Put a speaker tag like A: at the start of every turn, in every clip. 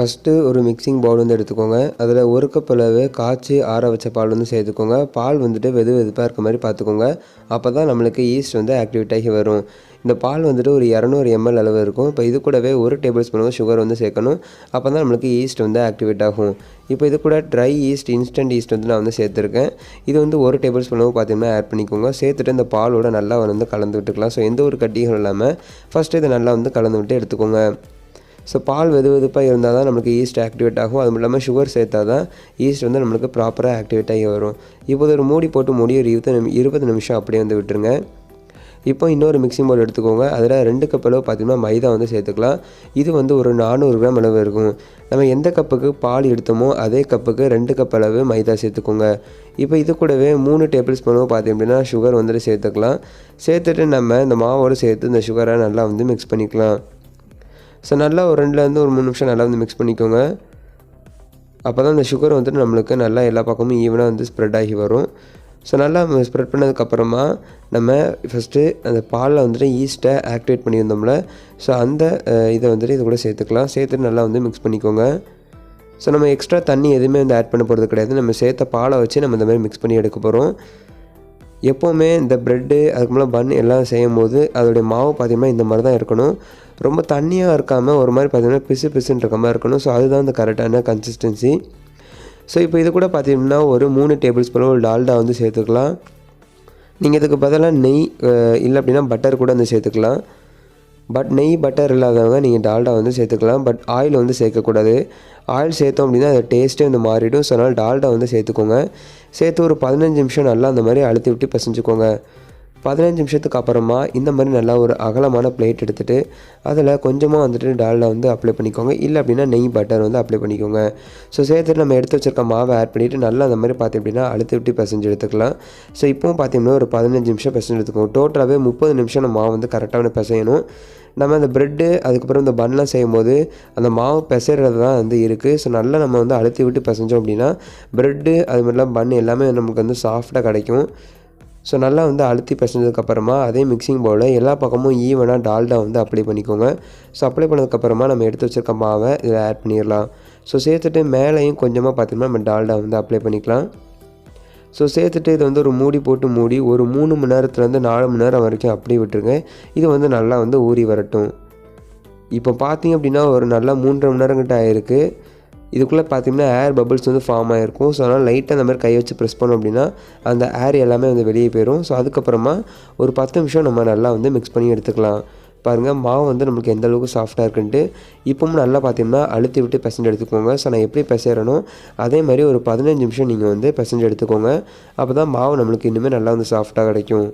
A: First ஒரு mixing Pavul வந்து எடுத்துக்கோங்க. அதில் 1 கப் அளவு காய்ச்சி ஆற வச்ச பால் வந்து சேர்த்துக்கோங்க. பால் வந்துட்டு வெது வெதுப்பாக இருக்க மாதிரி பார்த்துக்கோங்க. அப்போ தான் நம்மளுக்கு ஈஸ்ட் வந்து ஆக்டிவேட் ஆகி வரும். இந்த பால் வந்துட்டு ஒரு 200 ml அளவு இருக்கும். இப்போ இது கூடவே 1 டேபிள் ஸ்பூன் சுகர் வந்து சேர்க்கணும். அப்போ தான் நம்மளுக்கு ஈஸ்ட் வந்து ஆக்டிவேட் ஆகும். இப்போ இது கூட ட்ரை ஈஸ்ட், இன்ஸ்டன்ட் ஈஸ்ட் வந்து நான் வந்து சேர்த்துருக்கேன். இது வந்து 1 டேபிள் ஸ்பூன் அளவு பார்த்தீங்கன்னா ஆட் பண்ணிக்கோங்க. சேர்த்துட்டு இந்த பாலோட நல்லா வந்து கலந்து விட்டுக்கலாம். ஸோ எந்த ஒரு கட்டிகளும் இல்லாமல் ஃபஸ்ட்டு இதை நல்லா வந்து கலந்து விட்டு எடுத்துக்கோங்க. ஸோ பால் வெது வெதுப்பாக இருந்தால் தான் நம்மளுக்கு ஈஸ்ட் ஆக்டிவேட் ஆகும். அதுவும் இல்லாமல் சுகர் சேர்த்தா தான் ஈஸ்ட் வந்து நம்மளுக்கு ப்ராப்பராக ஆக்டிவேட் ஆகி வரும். இப்போது ஒரு மூடி போட்டு மூடி ஒரு 20 நிமிஷம் அப்படியே வந்து விட்டுருங்க. இப்போ இன்னொரு மிக்சிங் பவுல் எடுத்துக்கோங்க. அதில் 2 கப் அளவு பார்த்திங்கன்னா மைதா வந்து சேர்த்துக்கலாம். இது வந்து ஒரு 400 கிராம் அளவு இருக்கும். நம்ம எந்த கப்புக்கு பால் எடுத்தோமோ அதே கப்புக்கு 2 கப் அளவு மைதா சேர்த்துக்கோங்க. இப்போ இது கூடவே 3 டேபிள் ஸ்பூனோ பார்த்திங்க அப்படின்னா சுகர் வந்துட்டு சேர்த்துக்கலாம். சேர்த்துட்டு நம்ம இந்த மாவோடு சேர்த்து இந்த சுகரை நல்லா வந்து மிக்ஸ் பண்ணிக்கலாம். ஸோ நல்லா ஒரு 2லேருந்து ஒரு 3 நிமிஷம் நல்லா வந்து மிக்ஸ் பண்ணிக்கோங்க. அப்போ தான் இந்த சுகர் வந்துட்டு நம்மளுக்கு நல்லா எல்லா பக்கமும் ஈவனாக வந்து ஸ்ப்ரெட் ஆகி வரும். ஸோ நல்லா ஸ்ப்ரெட் பண்ணதுக்கப்புறமா நம்ம ஃபஸ்ட்டு அந்த பாலில் வந்துட்டு ஈஸ்ட்டை ஆக்டிவேட் பண்ணியிருந்தோம்ல, ஸோ அந்த இதை வந்துட்டு இது கூட சேர்த்துக்கலாம். சேர்த்துட்டு நல்லா வந்து மிக்ஸ் பண்ணிக்கோங்க. ஸோ நம்ம எக்ஸ்ட்ரா தண்ணி எதுவுமே வந்து ஆட் பண்ண போகிறது கிடையாது. நம்ம சேர்த்த பாலை வச்சு நம்ம இந்த மாதிரி மிக்ஸ் பண்ணி எடுக்க போகிறோம். எப்போவுமே இந்த ப்ரெட்டு அதுக்கு மேலே பன் எல்லாம் செய்யும்போது அதோடைய மாவு பார்த்திங்கன்னா இந்த மாதிரி தான் இருக்கணும். ரொம்ப தண்ணியாக இருக்காமல் ஒரு மாதிரி பார்த்திங்கன்னா பிசு பிசுன்னு இருக்க மாதிரி இருக்கணும். ஸோ அதுதான் இந்த கரெக்டான கன்சிஸ்டன்சி. ஸோ இப்போ இது கூட பார்த்திங்கன்னா ஒரு 3 டேபிள் ஸ்பூன் டால்டா வந்து சேர்த்துக்கலாம். நீங்கள் இதுக்கு பதிலாக நெய் இல்லை அப்படின்னா பட்டர் கூட வந்து சேர்த்துக்கலாம். நெய் பட்டர் இல்லாதவங்க நீங்கள் டால்டா வந்து சேர்த்துக்கலாம். ஆயில் வந்து சேர்க்கக்கூடாது. ஆயில் சேர்த்தோம் அப்படின்னா அது டேஸ்ட்டே வந்து மாறிடும். ஸோ அதனால் டால்டா வந்து சேர்த்துக்கோங்க. சேர்த்து ஒரு 15 நிமிஷம் நல்லா அந்த மாதிரி அழுத்தி விட்டு பிசைஞ்சுக்கோங்க. 15 நிமிஷத்துக்கு அப்புறமா இந்த மாதிரி நல்லா ஒரு அகலமான பிளேட் எடுத்துகிட்டு அதில் கொஞ்சமாக வந்துட்டு டால்டா வந்து அப்ளை பண்ணிக்கோங்க. இல்லை அப்படின்னா நெய் பட்டர் வந்து அப்ளை பண்ணிக்கோங்க. ஸோ சேர்த்துட்டு நம்ம எடுத்து வச்சுருக்க மாவை ஆட் பண்ணிவிட்டு நல்லா அந்த மாதிரி பார்த்திங்க அப்படின்னா அழுத்தி விட்டு பிசைஞ்சு எடுத்துக்கலாம். ஸோ இப்போவும் பார்த்திங்கன்னா ஒரு 15 நிமிஷம் பிசைஞ்சு எடுத்துக்கோங்க. டோட்டலாகவே 30 நிமிஷம் நம்ம மாவு வந்து கரெக்டாக பிசையணும். நம்ம அந்த ப்ரெட்டு அதுக்கப்புறம் இந்த பன்லாம் செய்யும்போது அந்த மாவு பிசைறது தான் வந்து இருக்குது. ஸோ நல்லா நம்ம வந்து அழுத்தி விட்டு பிசைஞ்சோம் அப்படின்னா ப்ரெட்டு அது மாதிரிலாம் பன் எல்லாமே நமக்கு வந்து சாஃப்டாக கிடைக்கும். ஸோ நல்லா வந்து அழுத்தி பிசைஞ்சதுக்கப்புறமா அதே மிக்சிங் பவுலில் எல்லா பக்கமும் ஈவனாக டால்டா வந்து அப்ளை பண்ணிக்கோங்க. ஸோ அப்ளை பண்ணதுக்கப்புறமா நம்ம எடுத்து வச்சுருக்க மாவை இதில் ஆட் பண்ணிடலாம். ஸோ சேர்த்துட்டு மேலேயும் கொஞ்சமாக பார்த்திங்கன்னா நம்ம டால்டா வந்து அப்ளை பண்ணிக்கலாம். ஸோ சேர்த்துட்டு இதை வந்து ஒரு மூடி போட்டு மூடி ஒரு 3 மணி நேரத்துலேருந்து 4 மணி நேரம் வரைக்கும் அப்படியே விட்டுருங்க. இது வந்து நல்லா வந்து ஊறி வரட்டும். இப்போ பார்த்திங்க அப்படின்னா ஒரு நல்லா 3.5 மணி நேரம் கிட்ட ஆகிருக்கு. இதுக்குள்ளே பார்த்திங்கன்னா ஏர் பபிள்ஸ் வந்து ஃபார்ம் ஆகிருக்கும். ஸோ அதனால் லைட்டாக அந்த மாதிரி கை வச்சு ப்ரெஸ் பண்ணோம் அப்படின்னா அந்த ஏர் எல்லாமே வந்து வெளியே போயிடும். ஸோ அதுக்கப்புறமா ஒரு 10 நிமிஷம் நம்ம நல்லா வந்து மிக்ஸ் பண்ணி எடுத்துக்கலாம். பாருங்கள் மாவு வந்து நம்மளுக்கு எந்த அளவுக்கு சாஃப்டாக இருக்குன்ட்டு. இப்போவும் நல்லா பார்த்திங்கன்னா அழுத்தி விட்டு பிசைஞ்சு எடுத்துக்கோங்க. ஸோ நான் எப்படி பிசைறனோ அதே மாதிரி ஒரு 15 நிமிஷம் நீங்கள் வந்து பிசைஞ்சு எடுத்துக்கோங்க. அப்போ தான் மாவு நம்மளுக்கு இன்னுமே நல்லா வந்து சாஃப்டாக கிடைக்கும்.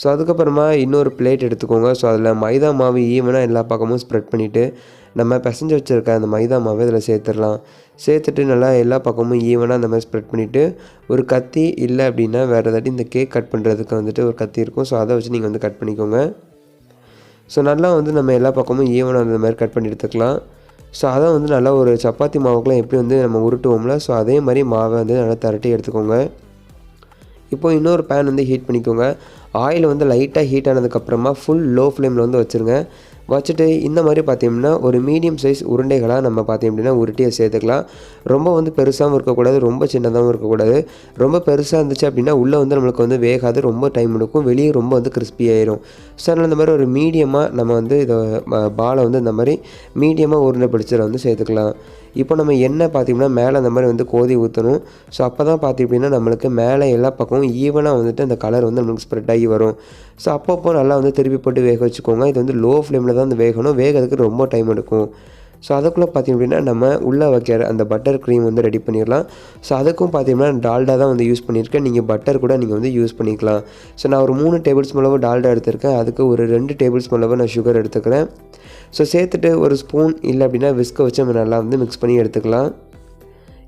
A: ஸோ அதுக்கப்புறமா இன்னொரு பிளேட் எடுத்துக்கோங்க. ஸோ அதில் மைதா மாவு ஈவனாக எல்லா பக்கமும் ஸ்ப்ரெட் பண்ணிவிட்டு நம்ம பிசைஞ்சு வச்சுருக்க அந்த மைதா மாவை இதில் சேர்த்துடலாம். சேர்த்துட்டு நல்லா எல்லா பக்கமும் ஈவனாக அந்த மாதிரி ஸ்ப்ரெட் பண்ணிவிட்டு ஒரு கத்தி இல்லை அப்படின்னா வேறு ஏதாட்டி இந்த கேக் கட் பண்ணுறதுக்கு வந்துட்டு ஒரு கத்தி இருக்கும். ஸோ அதை வச்சு நீங்கள் வந்து கட் பண்ணிக்கோங்க. ஸோ நல்லா வந்து நம்ம எல்லா பக்கமும் ஈவனாக அந்த மாதிரி கட் பண்ணி எடுத்துக்கலாம். ஸோ அதை வந்து நல்லா ஒரு சப்பாத்தி மாவுக்குலாம் எப்படி வந்து நம்ம உருட்டுவோம்ல, ஸோ அதே மாதிரி மாவை வந்து நல்லா திரட்டி எடுத்துக்கோங்க. இப்போ இன்னொரு பேன் வந்து ஹீட் பண்ணிக்கோங்க. ஆயில் வந்து லைட்டாக ஹீட் ஆனதுக்கப்புறமா ஃபுல் லோ ஃப்ளேமில் வந்து வச்சுருங்க. வச்சுட்டு இந்த மாதிரி பார்த்திங்கன்னா ஒரு மீடியம் சைஸ் உருண்டைகளாக நம்ம பார்த்திங்க அப்படின்னா உருட்டியை சேர்த்துக்கலாம். ரொம்ப வந்து பெருசாகவும் இருக்கக்கூடாது, ரொம்ப சின்னதாகவும் இருக்கக்கூடாது. ரொம்ப பெருசாக இருந்துச்சு அப்படின்னா உள்ளே வந்து நம்மளுக்கு வந்து வேகாது, ரொம்ப டைம் எடுக்கும், வெளியே ரொம்ப வந்து கிறிஸ்பி ஆயிரும். ஸோ அதனால் இந்த மாதிரி ஒரு மீடியமாக நம்ம வந்து இதை பாலை வந்து இந்த மாதிரி மீடியமாக உருண்டை பிடிச்சதில் வந்து சேர்த்துக்கலாம். இப்போ நம்ம எண்ணெய் பார்த்திங்கன்னா மேலே அந்த மாதிரி வந்து கோதி ஊற்றணும். ஸோ அப்போ தான் பார்த்திங்க அப்படின்னா நம்மளுக்கு மேலே எல்லா பக்கமும் ஈவனாக வந்துட்டு அந்த கலர் வந்து நம்மளுக்கு ஸ்ப்ரெட் ஆகி வரும். ஸோ அப்பப்போ நல்லா வந்து திருப்பி போட்டு வேக வச்சுக்கோங்க. இது வந்து லோ ஃப்ளேமில் தான் வந்து வேகணும். வேகிறதுக்கு ரொம்ப டைம் எடுக்கும். ஸோ அதுக்குள்ளே பார்த்திங்க அப்படின்னா நம்ம உள்ளே வைக்கிற அந்த பட்டர் க்ரீம் வந்து ரெடி பண்ணிடலாம். ஸோ அதுக்கும் பார்த்திங்கன்னா டால்டா தான் வந்து யூஸ் பண்ணியிருக்கேன். நீங்கள் பட்டர் கூட நீங்கள் வந்து யூஸ் பண்ணிக்கலாம். ஸோ நான் ஒரு 3 டேபிள் ஸ்பூன் அளவு டால்டா எடுத்திருக்கேன். அதுக்கு ஒரு 2 டேபிள் ஸ்பூன் அளவு நான் சுகர் எடுத்துக்கிறேன். ஸோ சேர்த்துட்டு ஒரு ஸ்பூன் இல்லை அப்படின்னா விஸ்கை வச்சு நம்ம நல்லா வந்து மிக்ஸ் பண்ணி எடுத்துக்கலாம்.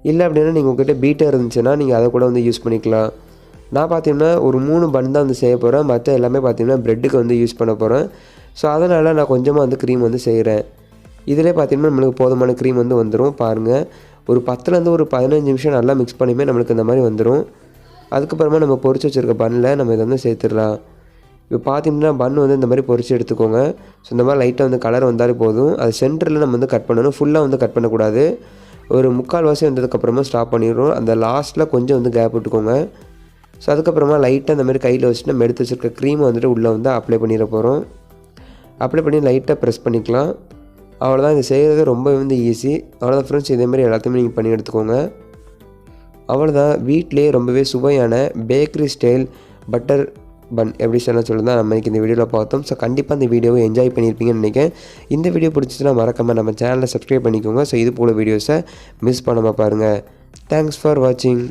A: இல்லை அப்படின்னா நீங்கள் உங்கள்கிட்ட பீட்டர் இருந்துச்சுன்னா நீங்கள் அதை கூட வந்து யூஸ் பண்ணிக்கலாம். நான் பார்த்திங்கன்னா ஒரு 3 பன் தான் வந்து செய்ய போகிறேன். மற்ற எல்லாமே பார்த்திங்கன்னா ப்ரெட்டுக்கு வந்து யூஸ் பண்ண போகிறேன். ஸோ அதனால் நான் கொஞ்சமாக வந்து க்ரீம் வந்து செய்கிறேன். இதிலே பார்த்திங்கன்னா நம்மளுக்கு போதுமான க்ரீம் வந்து வந்துடும். பாருங்கள் ஒரு 10லேருந்து ஒரு 15 நிமிஷம் நல்லா மிக்ஸ் பண்ணியுமே நம்மளுக்கு இந்த மாதிரி வந்துடும். அதுக்கப்புறமா நம்ம பொரிச்சு வச்சுருக்க பன்னில் நம்ம இதை வந்து சேர்த்துடலாம். இப்போ பார்த்தீங்கன்னா பன் வந்து இந்த மாதிரி பொரிச்சு எடுத்துக்கோங்க. ஸோ இந்த மாதிரி லைட்டாக வந்து கலர் வந்தாலே போதும். அது சென்டரில் நம்ம வந்து கட் பண்ணணும். ஃபுல்லாக வந்து கட் பண்ணக்கூடாது. ஒரு 3/4 வாசி வந்ததுக்கப்புறமா ஸ்டாப் பண்ணிடுறோம். அந்த லாஸ்ட்டில் கொஞ்சம் வந்து கேப் விட்டுக்கோங்க. ஸோ அதுக்கப்புறமா லைட்டாக இந்த மாதிரி கையில் வச்சுட்டு நம்ம எடுத்து வச்சுருக்க க்ரீமை வந்துட்டு உள்ளே வந்து அப்ளை பண்ணிட போகிறோம். அப்ளை பண்ணி லைட்டாக ப்ரெஸ் பண்ணிக்கலாம். அவ்வளோதான். இது செய்கிறது ரொம்ப வந்து ஈஸி. அவ்வளோதான் ஃப்ரெண்ட்ஸ். இதேமாதிரி எல்லாத்தையுமே நீங்கள் பண்ணி எடுத்துக்கோங்க. அவ்வளோதான். வீட்டிலேயே ரொம்பவே சுவையான பேக்கரி ஸ்டைல் பட்டர் பன் எப்படி சொல்லி தான் நம்ம இன்றைக்கி இந்த வீடியோவில் பார்த்தோம். ஸோ கண்டிப்பாக இந்த வீடியோவை என்ஜாய் பண்ணியிருப்பீங்கன்னு நினைக்கிறேன். இந்த வீடியோ பிடிச்சிச்சுன்னா மறக்காமல் நம்ம சேனலை சப்ஸ்கிரைப் பண்ணிக்கோங்க. ஸோ இது போல் வீடியோஸை மிஸ் பண்ணாமல் பாருங்கள். தேங்க்ஸ் ஃபார் வாட்சிங்.